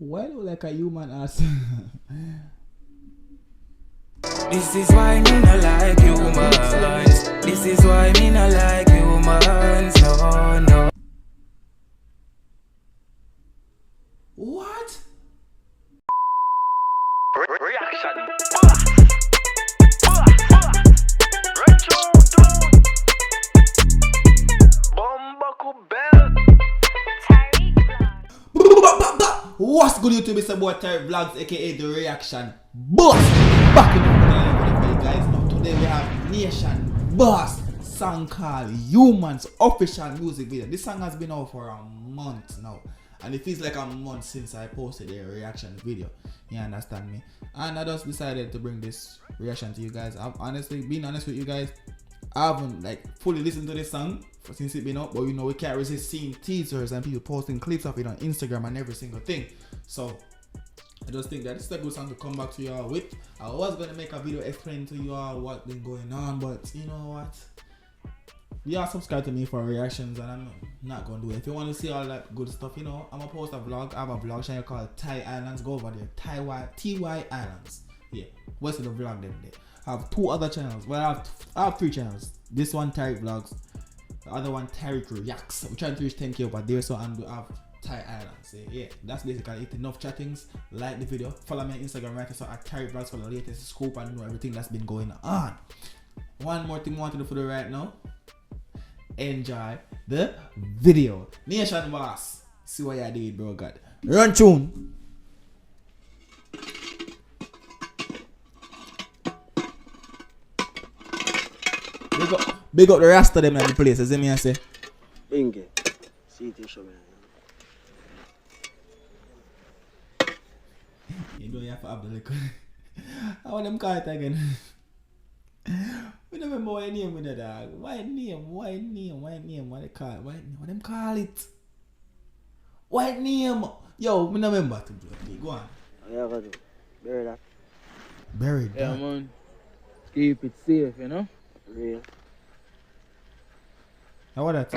Why look like a human ass? This is why me not like humans. This is why me not like humans. No, no. What? Reaction. What's good YouTube? It's about Tyrekevlogs, aka the reaction boss. Back in the for you guys. Now today we have Nation Boss song called Humans official music video. This song has been out for a month now, and it feels like a month since I posted a reaction video. You understand me? And I just decided to bring this reaction to you guys. I've honestly, being honest with you guys, I haven't like fully listened to this song since it's been out, but you know we can't resist seeing teasers and people posting clips of it on Instagram and every single thing. So I just think that this is a good song to come back to y'all with. I was gonna make a video explaining to y'all what's been going on, but you know what? Y'all subscribe to me for reactions, and I'm not gonna do it. If you want to see all that good stuff, you know, I'm gonna post a vlog. I have a vlog channel called Ty Islands. Go over there, TY Islands. Yeah, what's the vlog them there? I have two other channels. Well, I have three channels. This one Tyrekevlogs, the other one Tyrekevlogs. I'm trying to reach 10k over there, so I'm have Ty Islands. Yeah, that's basically it. Enough chattings. Like the video. Follow me on Instagram right so at Tyrekevlogs for the latest scoop and know everything that's been going on. One more thing I want to do for you right now. Enjoy the video. Nation Boss. See what you did, bro. God. Run tune. Big up the rest of them in the place, as me I say. Inge, see it show me. You know you have to have the liquor. I want them call it again. We don't remember what name with the dog. Why name? What they call it? What them call it? What name? Yo, we don't remember to do it. Go on. Yeah, go do. Bury that. Buried. Yeah, man. Keep it safe, you know? Real. Now what that?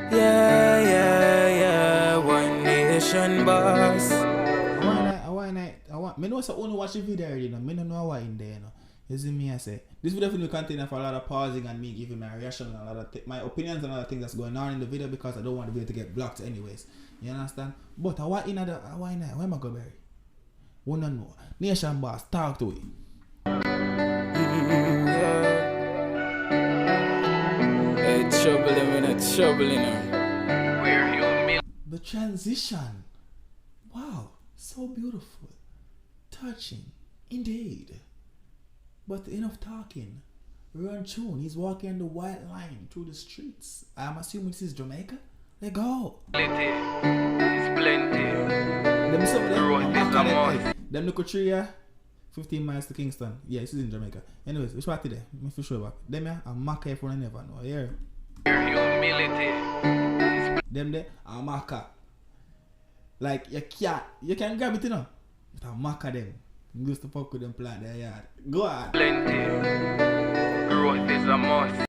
Yeah. One nation boss. I want. Me know so only watch the video already. No, me don't know what in there. You know. You see me I say. This video will contain for a lot of pausing and me giving my reaction and a lot of my opinions and other things that's going on in the video because I don't want the video to get blocked anyways. You understand? But I want in the where am I go bury? Wanna know? Nation Boss, talk to it. Trouble in a trouble in a. The transition. Wow, so beautiful. Touching. Indeed. But enough talking. Run tune. He's walking the white line through the streets. I'm assuming this is Jamaica. Let go. It's plenty. Them some of them. Road is a must. Them look tree here. 15 miles to Kingston. Yeah, this is in Jamaica. Anyways, which part today? Me for sure about. Them here, I'm Maka if I never know. Yeah. Humility. Them there, I'm Maka. Like you can grab it, you know. But I'm Maka them. You used to fuck with them plant their yard. Go on. Plenty. Growth is a must.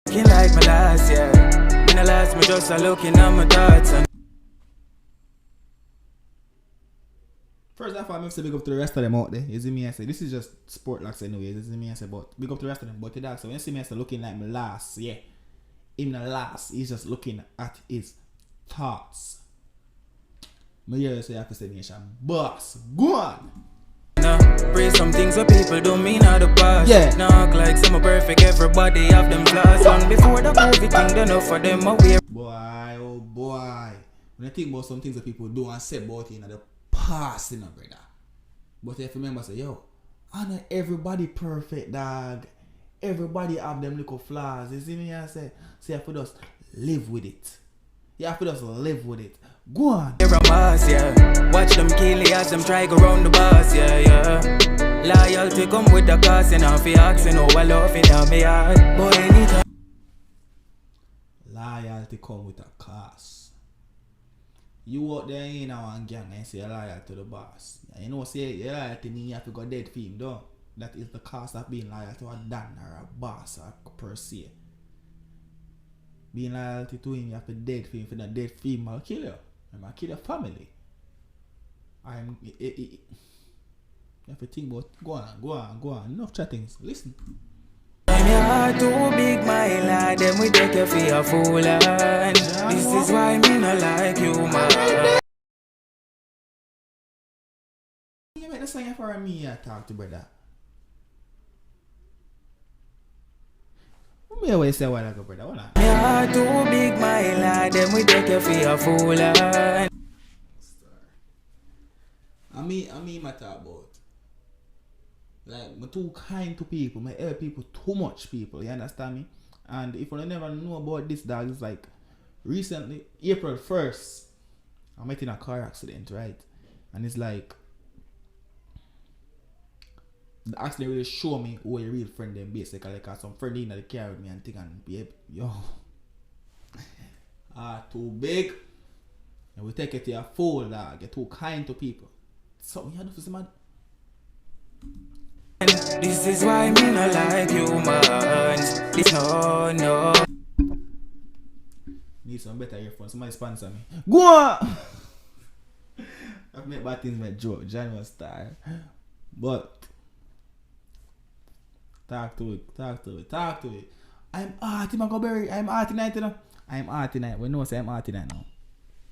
Skin like my last, yeah. Me no last, me just a looking at my thoughts and First of all, I'm to big up to the rest of them out there. You see me I say, this is just sport locks anyway. You see me I say, but big up to the rest of them. But the dog, so when you see me I say looking like my last, yeah. In the last, he's just looking at his thoughts. Me hear you say have to say Nation Boss. Go on. no, pray some things that people don't mean out the past. Yeah. Knock like some are perfect, everybody have them flaws. And before the perfect thing, don't know for them away. Boy, oh boy. When I think about some things that people do and say about it in the past, you know, brother. But if you remember, say, yo, I know everybody perfect, dog. Everybody have them little flaws. You see me? I say, so you have to just live with it. You have to just live with it. Go on. They're a boss, yeah. Watch them kill you as them try go round the boss, yeah. Loyalty come with the cost, and if you asking how I love in me heart. Boy, anytime. Loyalty come with a cost. You out there in our gang and say you're loyal to the boss. You know, say you're loyal to me, you have to go dead for him, don't? That is the cost of being loyal to a Dan or a boss or per se. being loyalty to him, you have to dead for him. For that dead female kill you. I'll kill your family. You have to think about go on. Enough chattings. Listen. When your heart too big, my lad, then we take you for a fool. And this is why me no like you, man. You make the song for me I talk to brother. What me always say what I go brother? What not? Your heart too big, my lad, then we take you for a fool. And I mean my talk about. Like, I'm too kind to people, I help people too much people, you understand me? And if you never know about this dog, it's like recently, April 1st, I met in a car accident, right? And it's like the accident really show me who a real friend them basically, like some friend in the car with me and think and babe, yo, too big. And we take it to a fool dog, get too kind to people. Something you do for some man. this is why me no like you, man. This no. Need some better earphones. Somebody sponsor me. Go on! I've made bad things with joke. John was tired. But talk to it. I'm Artie Macaberry. I'm Artie Night, you know. I'm Artie Night. We know say I'm Artie Night now.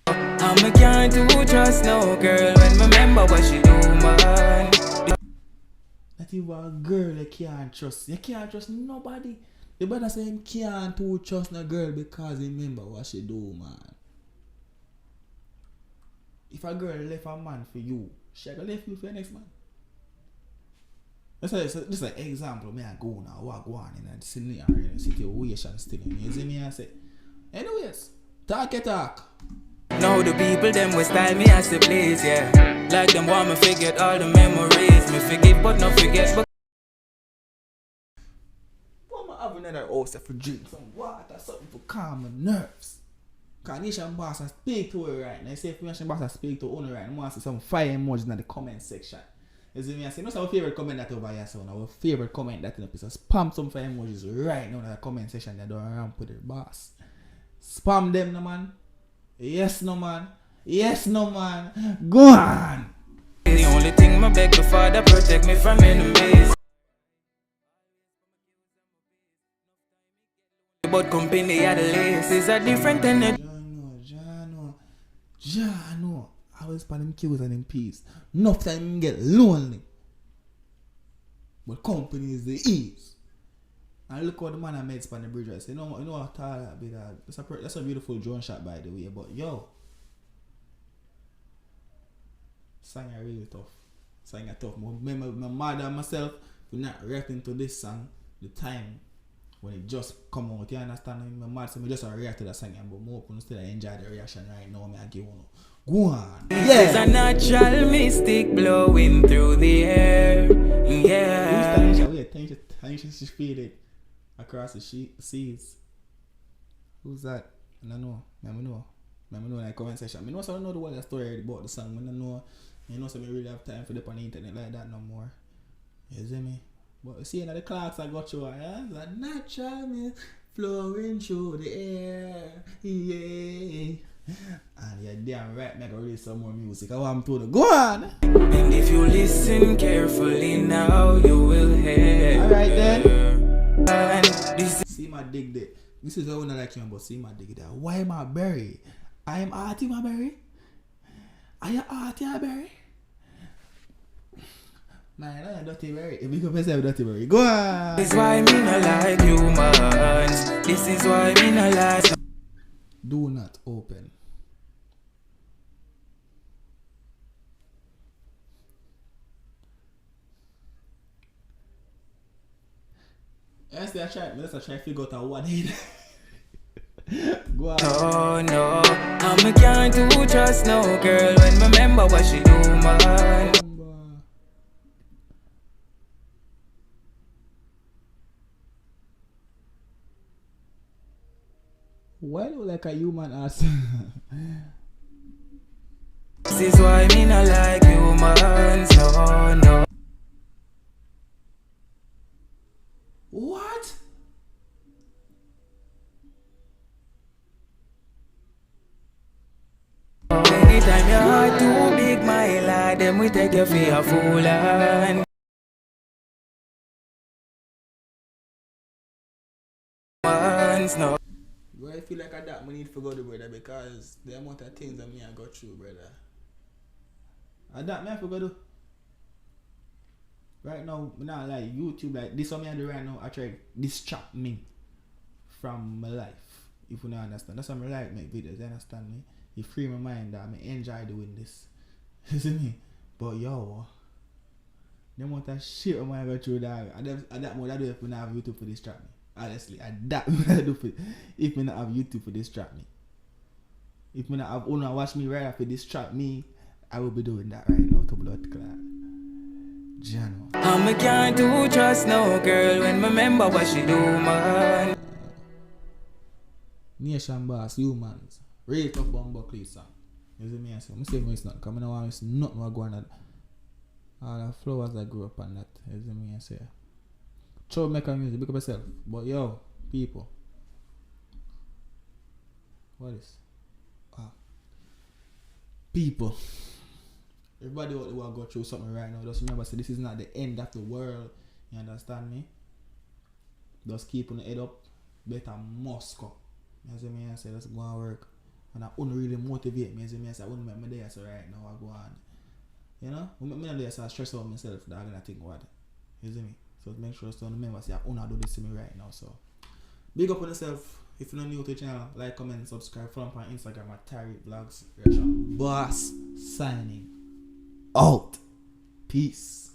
I can't do trust no girl when me remember what she do, man. That you a girl you can't trust. You can't trust nobody. The brother say him can't too trust no girl because he remember what she do, man. If a girl left a man for you, she gonna left you for the next man. That's just an example. Me I go now, what go on in a situation still. You see me I say. Anyways, talk. Now the people them will style me as they please, yeah. Like them want me forget all the memories. Me forgive but not forget. But Why am I having another house for drink some water, something for calm my nerves? Cause nationboss I speak to her right now. I say if nationboss I speak to owner right now, I want to see some fire emojis in the comment section. You see me I say, no, our favorite comment that over here, so our favorite comment that in the piece. So spam some fire emojis right now in the comment section. They don't ramp with the boss. Spam them, no man. Yes, no man. Go on. the only thing my beg the Father protect me from enemies. But company at the least is a different energy. Jano. I always spend them kills and them peace. Enough time get lonely. But company is the ease. And look what the man I made span the bridge. I say, you know what that be that. That's a beautiful drone shot by the way. But yo, song are really tough. Song are tough. My mother and myself we're not reacting to this song the time when it just come out. You understand? My mother so me just react to that song, but more people still enjoy the reaction right now. Me I give one. Go on. This is a natural mystic blowing through the air. Yeah. Tanisha, she feel it across the seas. Who's that? I don't know. I know in the comment section. I know so I don't know the whole story about the song. I don't know. You know so I really have time for the on the internet like that no more. You see me? But see the clocks I got you, yeah? The natural mist flowing through the air. Yeah. And you're damn right, make I release some more music. I want to go on. And if you listen carefully now, you will hear. Alright then. And this See my dig there. This is how I like him, but see my dig there. Why am I berry? I am Artie my berry. I am Artie my berry. Man, I am Dirty Berry. If you can say Dirty Berry, go on. is why me no like humans. This is why me no like. Do not open. Let's try to figure out what it Go on. No, I can't do trust no girl when me remember what she do, man. Why do like a human ass? This is why me no like humans. No. What? them we take you for a fool and once no. Well, I feel like I that I need to go to brother because the amount of things that me I go through, brother. I that me I forgot to. Right now, me not like YouTube like this what me I do right now. I try distract me from my life. If you don't understand, that's why I like make videos. You understand me? You free my mind that I enjoy doing this. You see me? But yo, the amount of shit I might go through that. I that more I do if we not have YouTube for distract me. Honestly, I that what I do for if we not have YouTube for distract me. If we not have owner watch me right after distract me, I will be doing that right now to blood clot. Jano. I can't do trust no girl when me remember what she do, man. Nationboss, humans. Rate of Bumbleclee song. You see me? I say, I'm saying it's not coming around. It's not more going on. All the flowers I grew up on that. You see me? I say, troublemekka music, pick up yourself. But yo, people. What is? People. Everybody will go through something right now. Just remember, say this is not the end of the world. You understand me? Just keep on the head up. Better must come. You see me? I say, let's go and work. And I wouldn't really motivate me. You see me? I say, I wouldn't make me there. So right now, I go on. You know? When I'm there, so I stress out myself. That I'm going to think what. You see me? So make sure to remember, say, I wouldn't do this to me right now. So big up on yourself. If you're not new to the channel, like, comment, subscribe. Follow me on Instagram at Tyrekevlogs. Boss signing out. Peace.